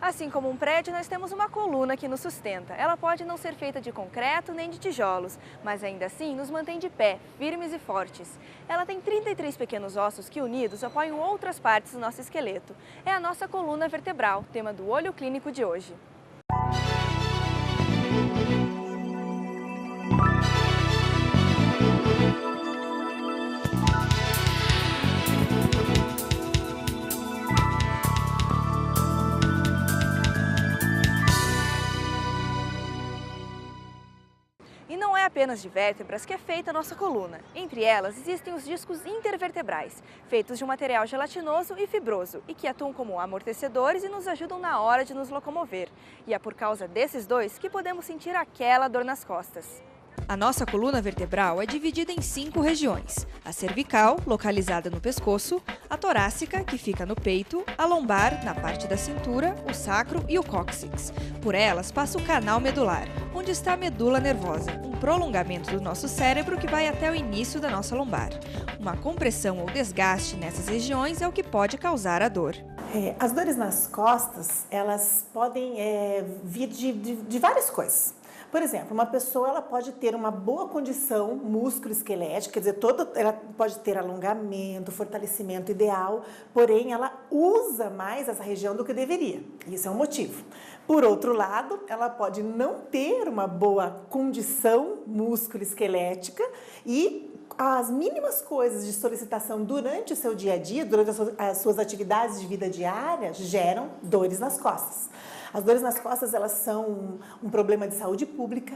Assim como um prédio, nós temos uma coluna que nos sustenta. Ela pode não ser feita de concreto nem de tijolos, mas ainda assim nos mantém de pé, firmes e fortes. Ela tem 33 pequenos ossos que unidos apoiam outras partes do nosso esqueleto. É a nossa coluna vertebral, tema do Olho Clínico de hoje. E não é apenas de vértebras que é feita a nossa coluna. Entre elas existem os discos intervertebrais, feitos de um material gelatinoso e fibroso, e que atuam como amortecedores e nos ajudam na hora de nos locomover. E é por causa desses dois que podemos sentir aquela dor nas costas. A nossa coluna vertebral é dividida em 5 regiões. A cervical, localizada no pescoço, a torácica, que fica no peito, a lombar, na parte da cintura, o sacro e o cóccix. Por elas passa o canal medular, onde está a medula nervosa, um prolongamento do nosso cérebro que vai até o início da nossa lombar. Uma compressão ou desgaste nessas regiões é o que pode causar a dor. As dores nas costas, elas podem vir de várias coisas. Por exemplo, uma pessoa ela pode ter uma boa condição músculo-esquelética, quer dizer, ela pode ter alongamento, fortalecimento ideal, porém ela usa mais essa região do que deveria. Isso é um motivo. Por outro lado, ela pode não ter uma boa condição músculo-esquelética e as mínimas coisas de solicitação durante o seu dia a dia, durante as suas atividades de vida diária, geram dores nas costas. As dores nas costas, elas são um problema de saúde pública.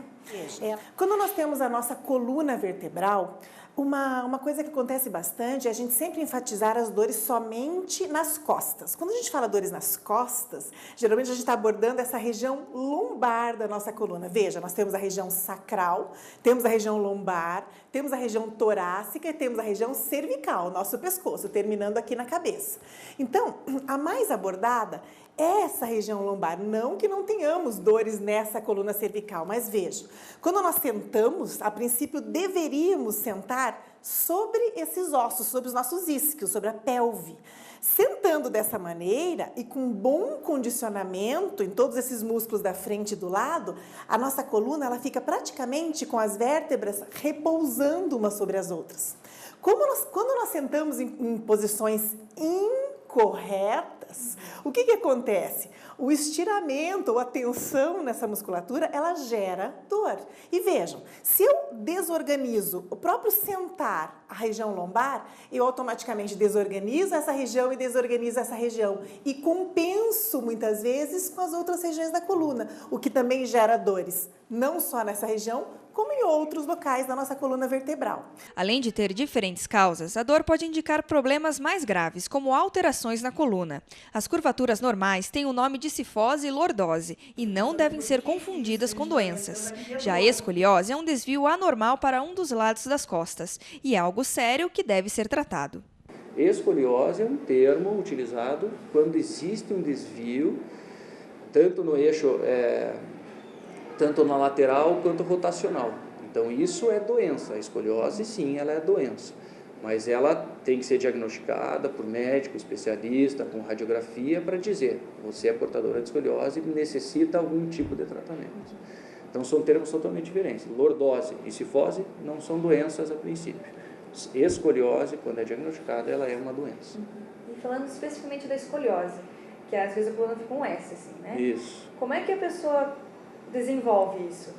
Quando nós temos a nossa coluna vertebral, uma coisa que acontece bastante é a gente sempre enfatizar as dores somente nas costas. Quando a gente fala dores nas costas, geralmente a gente está abordando essa região lombar da nossa coluna. Veja, nós temos a região sacral, temos a região lombar, temos a região torácica e temos a região cervical, nosso pescoço, terminando aqui na cabeça. Então, a mais abordada é essa região lombar, não que não tenhamos dores nessa coluna cervical, mas veja, quando nós sentamos, a princípio deveríamos sentar sobre esses ossos, sobre os nossos isquios, sobre a pelve. Sentando dessa maneira e com bom condicionamento em todos esses músculos da frente e do lado, a nossa coluna ela fica praticamente com as vértebras repousando umas sobre as outras. Quando nós sentamos em posições incorretas, o que acontece? O estiramento ou a tensão nessa musculatura, ela gera dor. E vejam, se eu desorganizo o próprio sentar a região lombar, eu automaticamente desorganizo essa região e desorganizo essa região. E compenso muitas vezes com as outras regiões da coluna, o que também gera dores, não só nessa região, como em outros locais da nossa coluna vertebral. Além de ter diferentes causas, a dor pode indicar problemas mais graves, como alterações na coluna. As curvaturas normais têm o nome de cifose e lordose e não devem ser confundidas com doenças. Já a escoliose é um desvio anormal para um dos lados das costas e é algo sério que deve ser tratado. Escoliose é um termo utilizado quando existe um desvio, tanto no eixo tanto na lateral quanto rotacional. Então isso é doença, a escoliose sim, ela é doença, mas ela tem que ser diagnosticada por médico, especialista, com radiografia para dizer, você é portadora de escoliose e necessita algum tipo de tratamento. Então são termos totalmente diferentes. Lordose e cifose não são doenças a princípio. Escoliose, quando é diagnosticada, ela é uma doença. E falando especificamente da escoliose, que às vezes a coluna fica um S, assim, né? Isso. Como é que a pessoa desenvolve isso?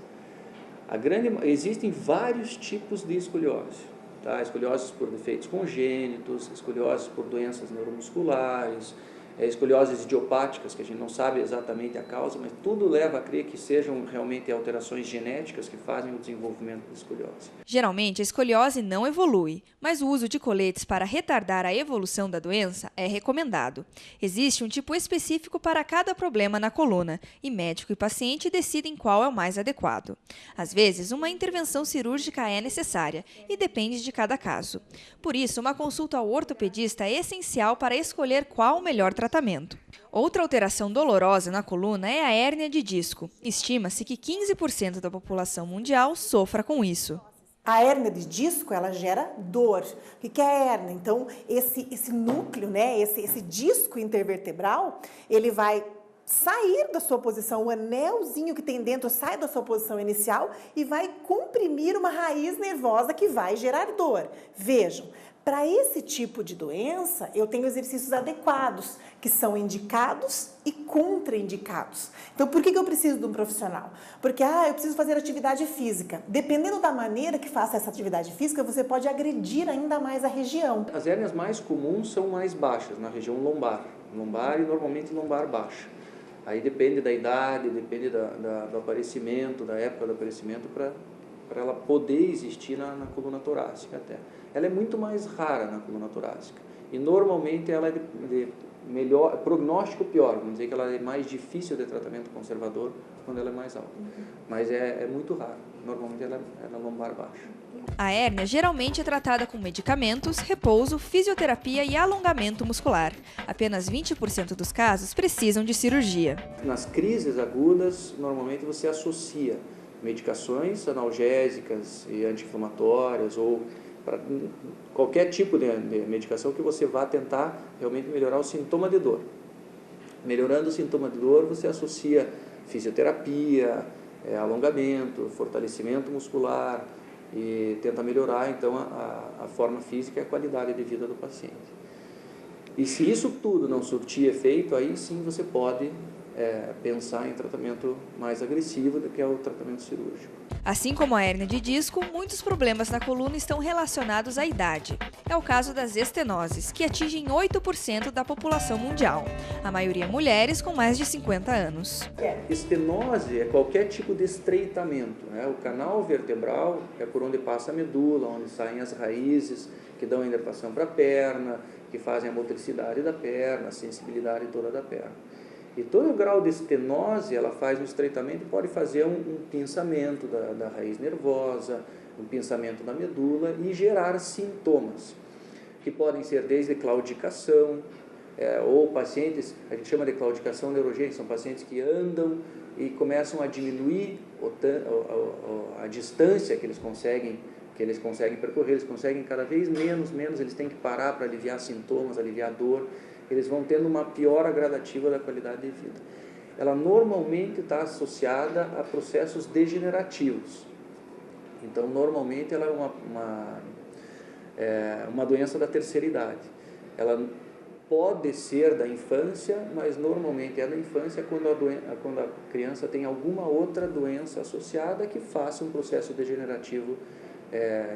Existem vários tipos de escoliose, tá? Escolioses por defeitos congênitos, escolioses por doenças neuromusculares, escolioses idiopáticas, que a gente não sabe exatamente a causa, mas tudo leva a crer que sejam realmente alterações genéticas que fazem o desenvolvimento da escoliose. Geralmente, a escoliose não evolui, mas o uso de coletes para retardar a evolução da doença é recomendado. Existe um tipo específico para cada problema na coluna, e médico e paciente decidem qual é o mais adequado. Às vezes, uma intervenção cirúrgica é necessária e depende de cada caso. Por isso, uma consulta ao ortopedista é essencial para escolher qual o melhor tratamento. Outra alteração dolorosa na coluna é a hérnia de disco. Estima-se que 15% da população mundial sofra com isso. A hérnia de disco, ela gera dor. O que é a hérnia? Então, esse núcleo, né, esse disco intervertebral, ele vai sair da sua posição, o anelzinho que tem dentro sai da sua posição inicial e vai comprimir uma raiz nervosa que vai gerar dor. Vejam, para esse tipo de doença, eu tenho exercícios adequados, que são indicados e contraindicados. Então, por que eu preciso de um profissional? Porque, eu preciso fazer atividade física. Dependendo da maneira que faça essa atividade física, você pode agredir ainda mais a região. As hérnias mais comuns são mais baixas, na região lombar. Lombar e normalmente lombar baixa. Aí depende da idade, depende do aparecimento, da época do aparecimento, para ela poder existir na coluna torácica até. Ela é muito mais rara na coluna torácica e normalmente ela é de melhor, prognóstico pior, vamos dizer que ela é mais difícil de tratamento conservador quando ela é mais alta, mas é muito raro, normalmente ela é lombar baixa. A hérnia geralmente é tratada com medicamentos, repouso, fisioterapia e alongamento muscular. Apenas 20% dos casos precisam de cirurgia. Nas crises agudas, normalmente você associa medicações analgésicas e anti-inflamatórias ou para qualquer tipo de medicação que você vá tentar realmente melhorar o sintoma de dor. Melhorando o sintoma de dor, você associa fisioterapia, alongamento, fortalecimento muscular e tenta melhorar então a forma física e a qualidade de vida do paciente. E se isso tudo não surtir efeito, aí sim você pode pensar em tratamento mais agressivo do que é o tratamento cirúrgico. Assim como a hérnia de disco, muitos problemas na coluna estão relacionados à idade. É o caso das estenoses, que atingem 8% da população mundial. A maioria mulheres com mais de 50 anos. Estenose é qualquer tipo de estreitamento, né? O canal vertebral é por onde passa a medula, onde saem as raízes que dão a inervação para a perna, que fazem a motricidade da perna, a sensibilidade toda da perna. E todo o grau de estenose, ela faz um estreitamento e pode fazer um pinçamento da raiz nervosa, um pinçamento da medula e gerar sintomas, que podem ser desde claudicação, ou pacientes, a gente chama de claudicação neurogênica, são pacientes que andam e começam a diminuir a distância que eles conseguem percorrer, eles conseguem cada vez menos, eles têm que parar para aliviar sintomas, aliviar dor, eles vão tendo uma piora gradativa da qualidade de vida. Ela normalmente está associada a processos degenerativos. Então, normalmente, ela é uma doença da terceira idade. Ela pode ser da infância, mas normalmente é da infância quando a criança tem alguma outra doença associada que faça um processo degenerativo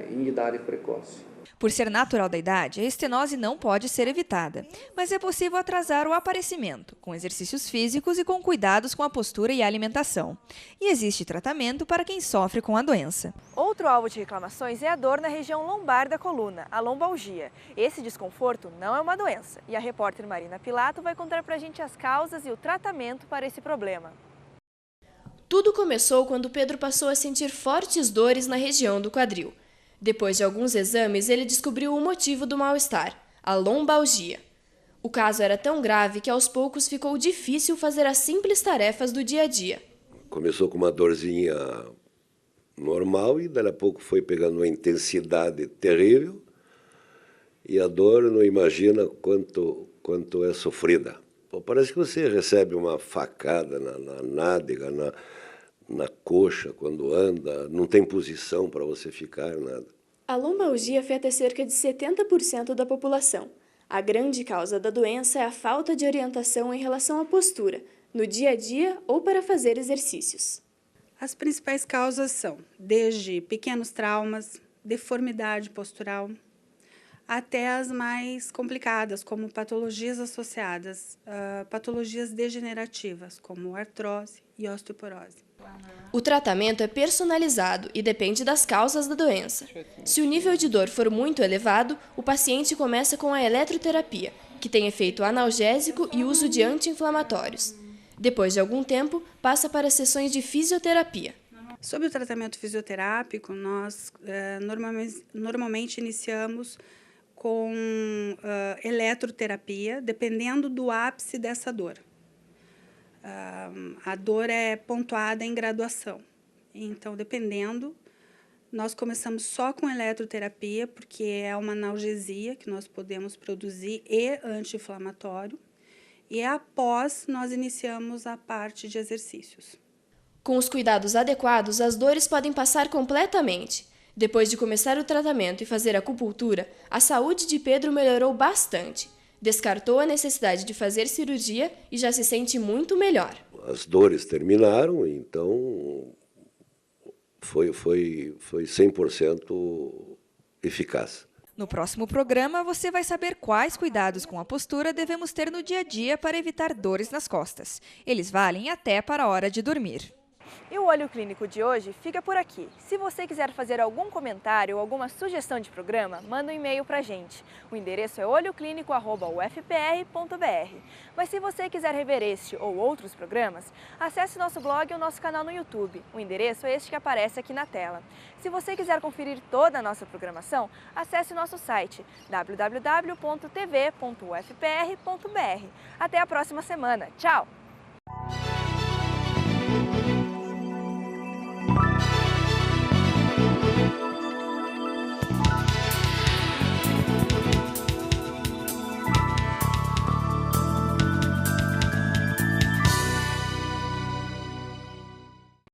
em idade precoce. Por ser natural da idade, a estenose não pode ser evitada, mas é possível atrasar o aparecimento, com exercícios físicos e com cuidados com a postura e a alimentação. E existe tratamento para quem sofre com a doença. Outro alvo de reclamações é a dor na região lombar da coluna, a lombalgia. Esse desconforto não é uma doença, e a repórter Marina Pilato vai contar pra gente as causas e o tratamento para esse problema. Tudo começou quando Pedro passou a sentir fortes dores na região do quadril. Depois de alguns exames, ele descobriu o motivo do mal-estar, a lombalgia. O caso era tão grave que aos poucos ficou difícil fazer as simples tarefas do dia a dia. Começou com uma dorzinha normal e daí a pouco foi pegando uma intensidade terrível e a dor não imagina quanto é sofrida. Parece que você recebe uma facada na nádega, na coxa, quando anda, não tem posição para você ficar, nada. A lombalgia afeta cerca de 70% da população. A grande causa da doença é a falta de orientação em relação à postura, no dia a dia ou para fazer exercícios. As principais causas são desde pequenos traumas, deformidade postural, até as mais complicadas, como patologias associadas a patologias degenerativas, como artrose e osteoporose. O tratamento é personalizado e depende das causas da doença. Se o nível de dor for muito elevado, o paciente começa com a eletroterapia, que tem efeito analgésico e uso de anti-inflamatórios. Depois de algum tempo, passa para sessões de fisioterapia. Sobre o tratamento fisioterápico, nós normalmente iniciamos com eletroterapia, dependendo do ápice dessa dor. A dor é pontuada em graduação, então, dependendo, nós começamos só com eletroterapia, porque é uma analgesia que nós podemos produzir e anti-inflamatório, e após nós iniciamos a parte de exercícios. Com os cuidados adequados, as dores podem passar completamente. Depois de começar o tratamento e fazer acupuntura, a saúde de Pedro melhorou bastante. Descartou a necessidade de fazer cirurgia e já se sente muito melhor. As dores terminaram, então foi 100% eficaz. No próximo programa, você vai saber quais cuidados com a postura devemos ter no dia a dia para evitar dores nas costas. Eles valem até para a hora de dormir. E o Olho Clínico de hoje fica por aqui. Se você quiser fazer algum comentário ou alguma sugestão de programa, manda um e-mail para a gente. O endereço é olhoclinico@ufpr.br. Mas se você quiser rever este ou outros programas, acesse nosso blog e o nosso canal no YouTube. O endereço é este que aparece aqui na tela. Se você quiser conferir toda a nossa programação, acesse o nosso site www.tv.ufpr.br. Até a próxima semana. Tchau!